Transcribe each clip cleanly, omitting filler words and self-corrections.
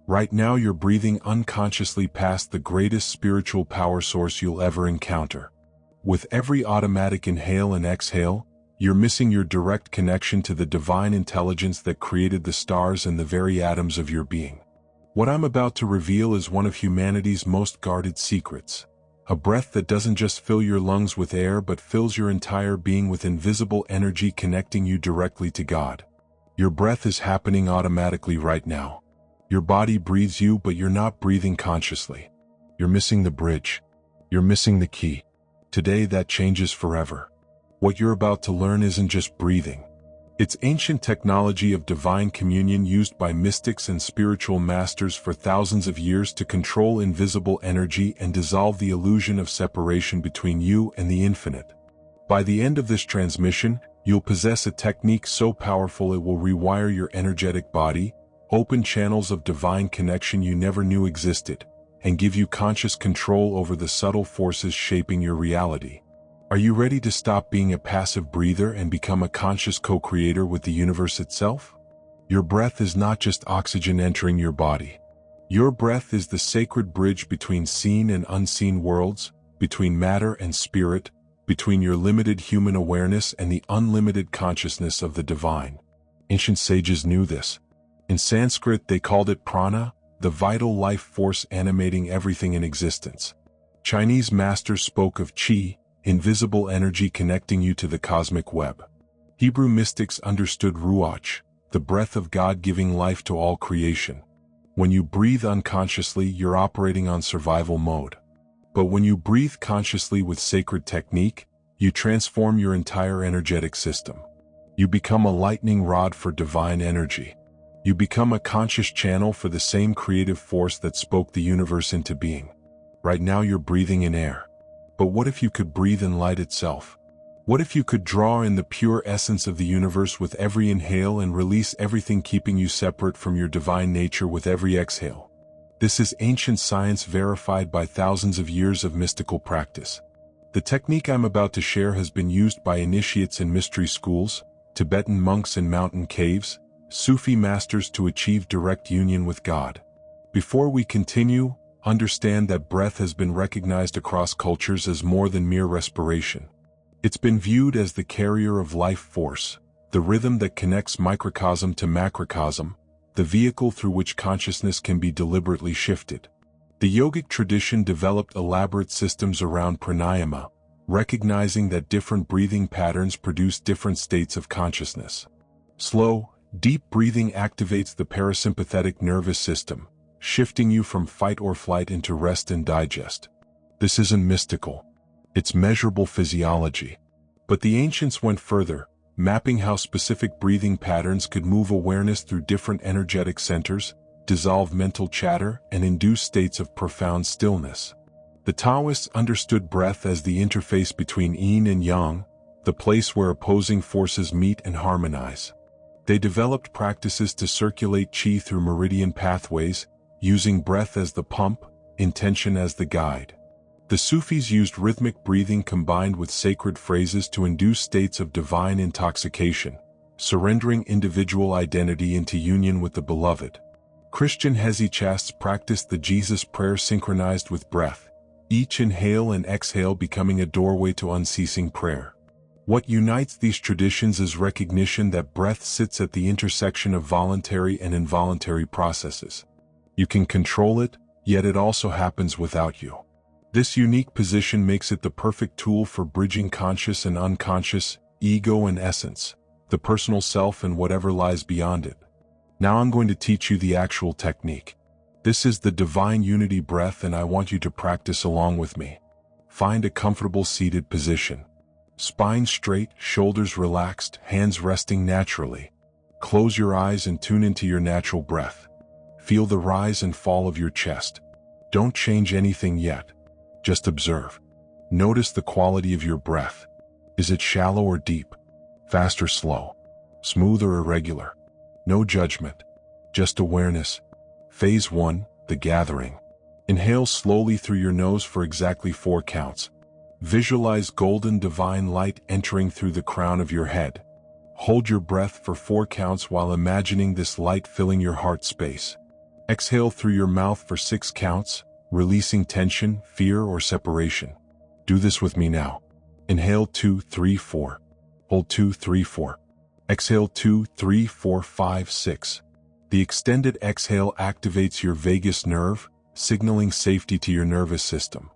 Right now you're breathing unconsciously past the greatest spiritual power source you'll ever encounter. With every automatic inhale and exhale, you're missing your direct connection to the divine intelligence that created the stars and the very atoms of your being. What I'm about to reveal is one of humanity's most guarded secrets. A breath that doesn't just fill your lungs with air but fills your entire being with invisible energy connecting you directly to God. Your breath is happening automatically right now. Your body breathes you, but you're not breathing consciously. You're missing the bridge. You're missing the key. Today that changes forever. What you're about to learn isn't just breathing. It's ancient technology of divine communion used by mystics and spiritual masters for thousands of years to control invisible energy and dissolve the illusion of separation between you and the infinite. By the end of this transmission, you'll possess a technique so powerful it will rewire your energetic body, open channels of divine connection you never knew existed, and give you conscious control over the subtle forces shaping your reality. Are you ready to stop being a passive breather and become a conscious co-creator with the universe itself? Your breath is not just oxygen entering your body. Your breath is the sacred bridge between seen and unseen worlds, between matter and spirit, between your limited human awareness and the unlimited consciousness of the divine. Ancient sages knew this. In Sanskrit they called it prana, the vital life force animating everything in existence. Chinese masters spoke of qi, invisible energy connecting you to the cosmic web. Hebrew mystics understood ruach, the breath of God giving life to all creation. When you breathe unconsciously, you're operating on survival mode. But when you breathe consciously with sacred technique, you transform your entire energetic system. You become a lightning rod for divine energy. You become a conscious channel for the same creative force that spoke the universe into being. Right now you're breathing in air. But what if you could breathe in light itself? What if you could draw in the pure essence of the universe with every inhale and release everything keeping you separate from your divine nature with every exhale? This is ancient science verified by thousands of years of mystical practice. The technique I'm about to share has been used by initiates in mystery schools, Tibetan monks in mountain caves, Sufi masters to achieve direct union with God. Before we continue, understand that breath has been recognized across cultures as more than mere respiration. It's been viewed as the carrier of life force, the rhythm that connects microcosm to macrocosm, the vehicle through which consciousness can be deliberately shifted. The yogic tradition developed elaborate systems around pranayama, recognizing that different breathing patterns produce different states of consciousness. Slow, deep breathing activates the parasympathetic nervous system, shifting you from fight or flight into rest and digest. This isn't mystical. It's measurable physiology. But the ancients went further, mapping how specific breathing patterns could move awareness through different energetic centers, dissolve mental chatter, and induce states of profound stillness. The Taoists understood breath as the interface between yin and yang, the place where opposing forces meet and harmonize. They developed practices to circulate qi through meridian pathways, using breath as the pump, intention as the guide. The Sufis used rhythmic breathing combined with sacred phrases to induce states of divine intoxication, surrendering individual identity into union with the beloved. Christian hesychasts practiced the Jesus prayer synchronized with breath, each inhale and exhale becoming a doorway to unceasing prayer. What unites these traditions is recognition that breath sits at the intersection of voluntary and involuntary processes. You can control it, yet it also happens without you. This unique position makes it the perfect tool for bridging conscious and unconscious, ego and essence, the personal self and whatever lies beyond it. Now I'm going to teach you the actual technique. This is the divine unity breath and I want you to practice along with me. Find a comfortable seated position. Spine straight, shoulders relaxed, hands resting naturally. Close your eyes and tune into your natural breath. Feel the rise and fall of your chest. Don't change anything yet. Just observe. Notice the quality of your breath. Is it shallow or deep? Fast or slow? Smooth or irregular? No judgment. Just awareness. Phase 1, the gathering. Inhale slowly through your nose for exactly 4 counts. Visualize golden divine light entering through the crown of your head. Hold your breath for 4 counts while imagining this light filling your heart space. Exhale through your mouth for 6 counts, releasing tension, fear, or separation. Do this with me now. Inhale 2, 3, 4. Hold 2, 3, 4. Exhale 2, 3, 4, 5, 6. The extended exhale activates your vagus nerve, signaling safety to your nervous system.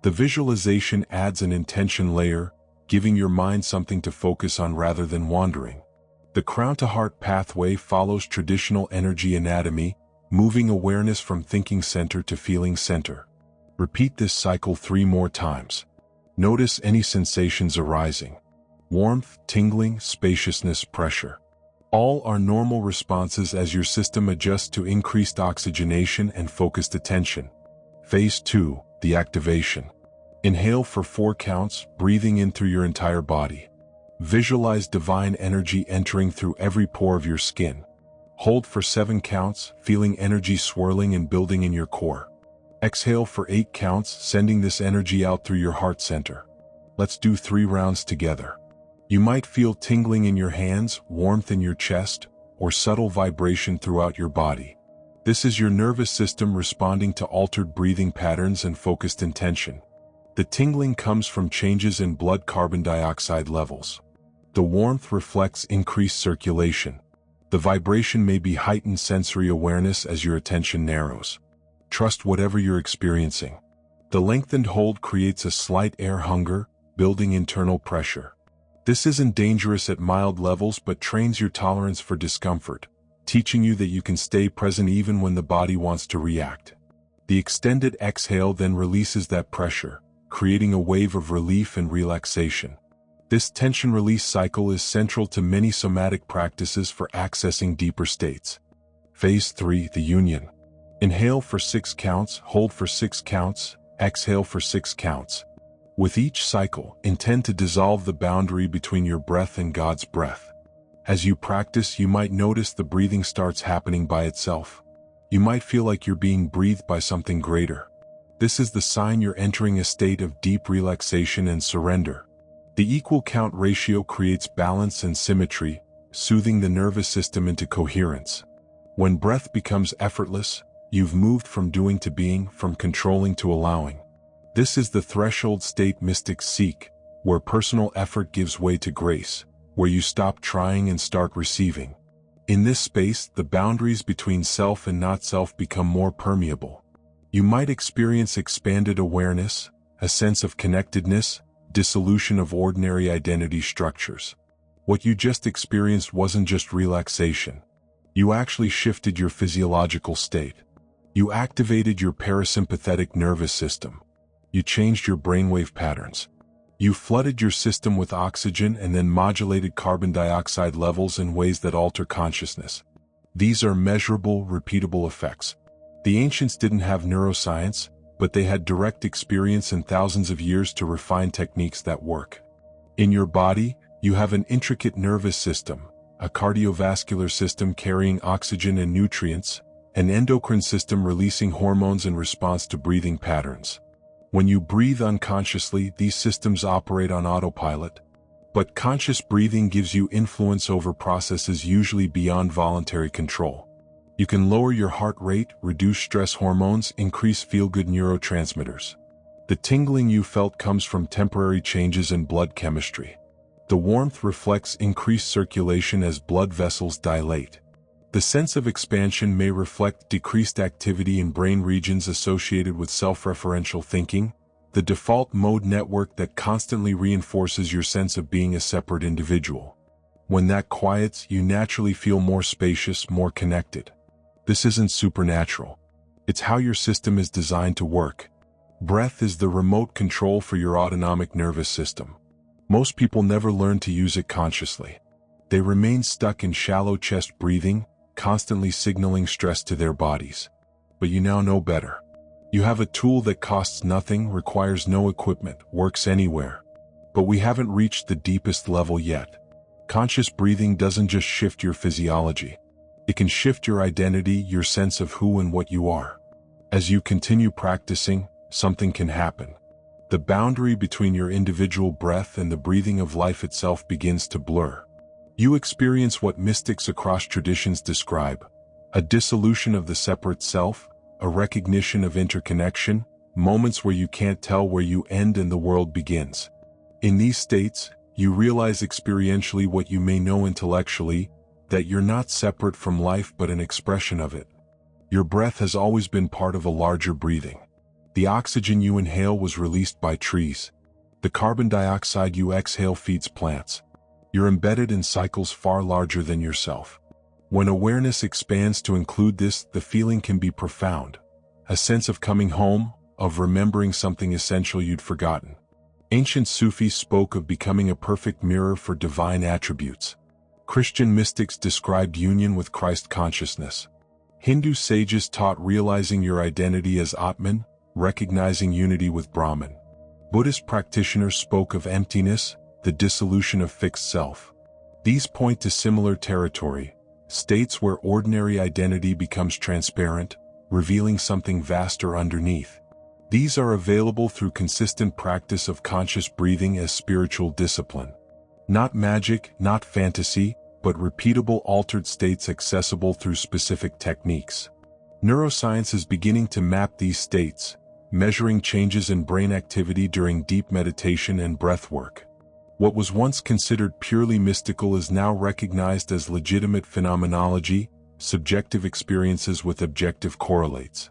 The visualization adds an intention layer, giving your mind something to focus on rather than wandering. The crown-to-heart pathway follows traditional energy anatomy, moving awareness from thinking center to feeling center. Repeat this cycle 3 more times. Notice any sensations arising. Warmth, tingling, spaciousness, pressure. All are normal responses as your system adjusts to increased oxygenation and focused attention. Phase 2, the activation. Inhale for 4 counts, breathing in through your entire body. Visualize divine energy entering through every pore of your skin. Hold for 7 counts, feeling energy swirling and building in your core. Exhale for 8 counts, sending this energy out through your heart center. Let's do 3 rounds together. You might feel tingling in your hands, warmth in your chest, or subtle vibration throughout your body. This is your nervous system responding to altered breathing patterns and focused intention. The tingling comes from changes in blood carbon dioxide levels. The warmth reflects increased circulation. The vibration may be heightened sensory awareness as your attention narrows. Trust whatever you're experiencing. The lengthened hold creates a slight air hunger, building internal pressure. This isn't dangerous at mild levels but trains your tolerance for discomfort, teaching you that you can stay present even when the body wants to react. The extended exhale then releases that pressure, creating a wave of relief and relaxation. This tension release cycle is central to many somatic practices for accessing deeper states. Phase 3, the union. Inhale for 6 counts, hold for 6 counts, exhale for 6 counts. With each cycle, intend to dissolve the boundary between your breath and God's breath. As you practice, you might notice the breathing starts happening by itself. You might feel like you're being breathed by something greater. This is the sign you're entering a state of deep relaxation and surrender. The equal count ratio creates balance and symmetry, soothing the nervous system into coherence. When breath becomes effortless, you've moved from doing to being, from controlling to allowing. This is the threshold state mystics seek, where personal effort gives way to grace, where you stop trying and start receiving. In this space, the boundaries between self and not self become more permeable. You might experience expanded awareness, a sense of connectedness, dissolution of ordinary identity structures. What you just experienced wasn't just relaxation. You actually shifted your physiological state. You activated your parasympathetic nervous system. You changed your brainwave patterns. You flooded your system with oxygen and then modulated carbon dioxide levels in ways that alter consciousness. These are measurable, repeatable effects. The ancients didn't have neuroscience, but they had direct experience and thousands of years to refine techniques that work. In your body, you have an intricate nervous system, a cardiovascular system carrying oxygen and nutrients, an endocrine system releasing hormones in response to breathing patterns. When you breathe unconsciously, these systems operate on autopilot, but conscious breathing gives you influence over processes usually beyond voluntary control. You can lower your heart rate, reduce stress hormones, increase feel-good neurotransmitters. The tingling you felt comes from temporary changes in blood chemistry. The warmth reflects increased circulation as blood vessels dilate. The sense of expansion may reflect decreased activity in brain regions associated with self-referential thinking, the default mode network that constantly reinforces your sense of being a separate individual. When that quiets, you naturally feel more spacious, more connected. This isn't supernatural. It's how your system is designed to work. Breath is the remote control for your autonomic nervous system. Most people never learn to use it consciously. They remain stuck in shallow chest breathing, constantly signaling stress to their bodies. But you now know better. You have a tool that costs nothing, requires no equipment, works anywhere. But we haven't reached the deepest level yet. Conscious breathing doesn't just shift your physiology. It can shift your identity, your sense of who and what you are. As you continue practicing, something can happen. The boundary between your individual breath and the breathing of life itself begins to blur. You experience what mystics across traditions describe, A dissolution of the separate self, a recognition of interconnection, moments where you can't tell where you end and the world begins. In these states, you realize experientially what you may know intellectually, that you're not separate from life but an expression of it. Your breath has always been part of a larger breathing. The oxygen you inhale was released by trees. The carbon dioxide you exhale feeds plants. You're embedded in cycles far larger than yourself. When awareness expands to include this, the feeling can be profound. A sense of coming home, of remembering something essential you'd forgotten. Ancient Sufis spoke of becoming a perfect mirror for divine attributes. Christian mystics described union with Christ consciousness. Hindu sages taught realizing your identity as Atman, recognizing unity with Brahman. Buddhist practitioners spoke of emptiness, the dissolution of fixed self. These point to similar territory, states where ordinary identity becomes transparent, revealing something vaster underneath. These are available through consistent practice of conscious breathing as spiritual discipline. Not magic, not fantasy, but repeatable altered states accessible through specific techniques. Neuroscience is beginning to map these states, measuring changes in brain activity during deep meditation and breath work. What was once considered purely mystical is now recognized as legitimate phenomenology, subjective experiences with objective correlates.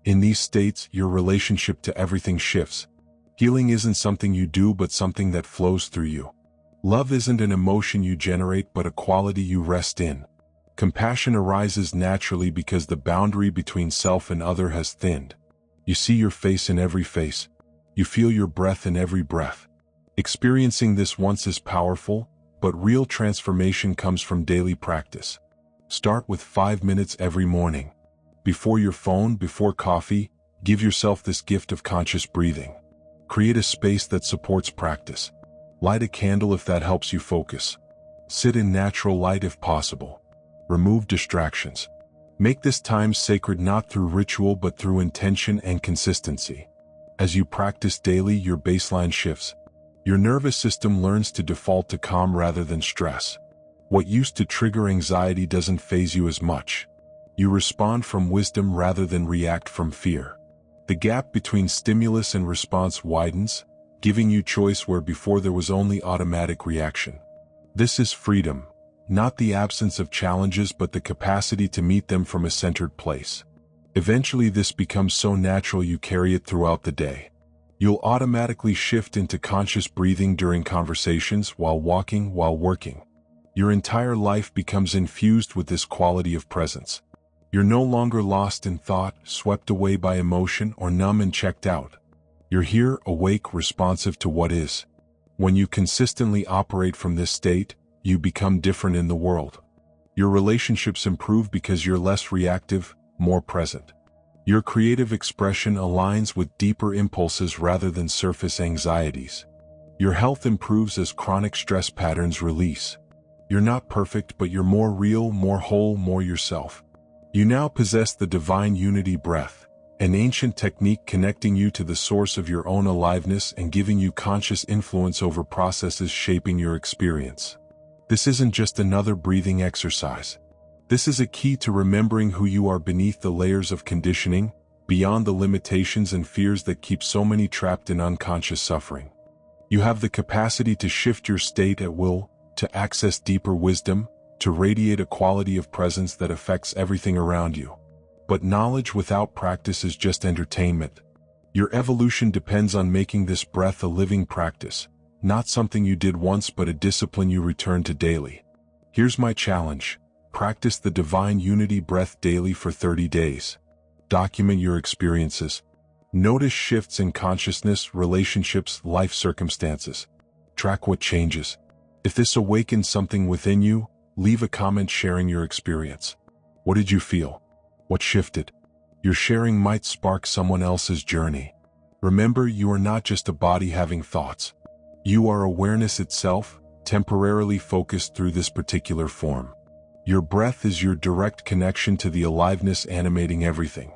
In these states, your relationship to everything shifts. Healing isn't something you do but something that flows through you. Love isn't an emotion you generate but a quality you rest in. Compassion arises naturally because the boundary between self and other has thinned. You see your face in every face. You feel your breath in every breath. Experiencing this once is powerful, but real transformation comes from daily practice. Start with 5 minutes every morning. Before your phone, before coffee, give yourself this gift of conscious breathing. Create a space that supports practice. Light a candle if that helps you focus. Sit in natural light if possible. Remove distractions. Make this time sacred not through ritual but through intention and consistency. As you practice daily, your baseline shifts. Your nervous system learns to default to calm rather than stress. What used to trigger anxiety doesn't faze you as much. You respond from wisdom rather than react from fear. The gap between stimulus and response widens, giving you choice where before there was only automatic reaction. This is freedom, not the absence of challenges but the capacity to meet them from a centered place. Eventually this becomes so natural you carry it throughout the day. You'll automatically shift into conscious breathing during conversations, while walking, while working. Your entire life becomes infused with this quality of presence. You're no longer lost in thought, swept away by emotion, or numb and checked out. You're here, awake, responsive to what is. When you consistently operate from this state, you become different in the world. Your relationships improve because you're less reactive, more present. Your creative expression aligns with deeper impulses rather than surface anxieties. Your health improves as chronic stress patterns release. You're not perfect, but you're more real, more whole, more yourself. You now possess the divine unity breath, an ancient technique connecting you to the source of your own aliveness and giving you conscious influence over processes shaping your experience. This isn't just another breathing exercise. This is a key to remembering who you are beneath the layers of conditioning, beyond the limitations and fears that keep so many trapped in unconscious suffering. You have the capacity to shift your state at will, to access deeper wisdom, to radiate a quality of presence that affects everything around you. But knowledge without practice is just entertainment. Your evolution depends on making this breath a living practice, not something you did once but a discipline you return to daily. Here's my challenge. Practice the divine unity breath daily for 30 days. Document your experiences. Notice shifts in consciousness, relationships, life circumstances. Track what changes. If this awakens something within you, leave a comment sharing your experience. What did you feel? What shifted? Your sharing might spark someone else's journey. Remember, you are not just a body having thoughts. You are awareness itself, temporarily focused through this particular form. Your breath is your direct connection to the aliveness animating everything.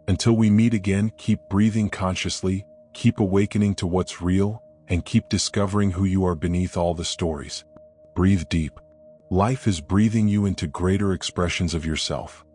Until we meet again, keep breathing consciously, keep awakening to what's real, and keep discovering who you are beneath all the stories. Breathe deep. Life is breathing you into greater expressions of yourself.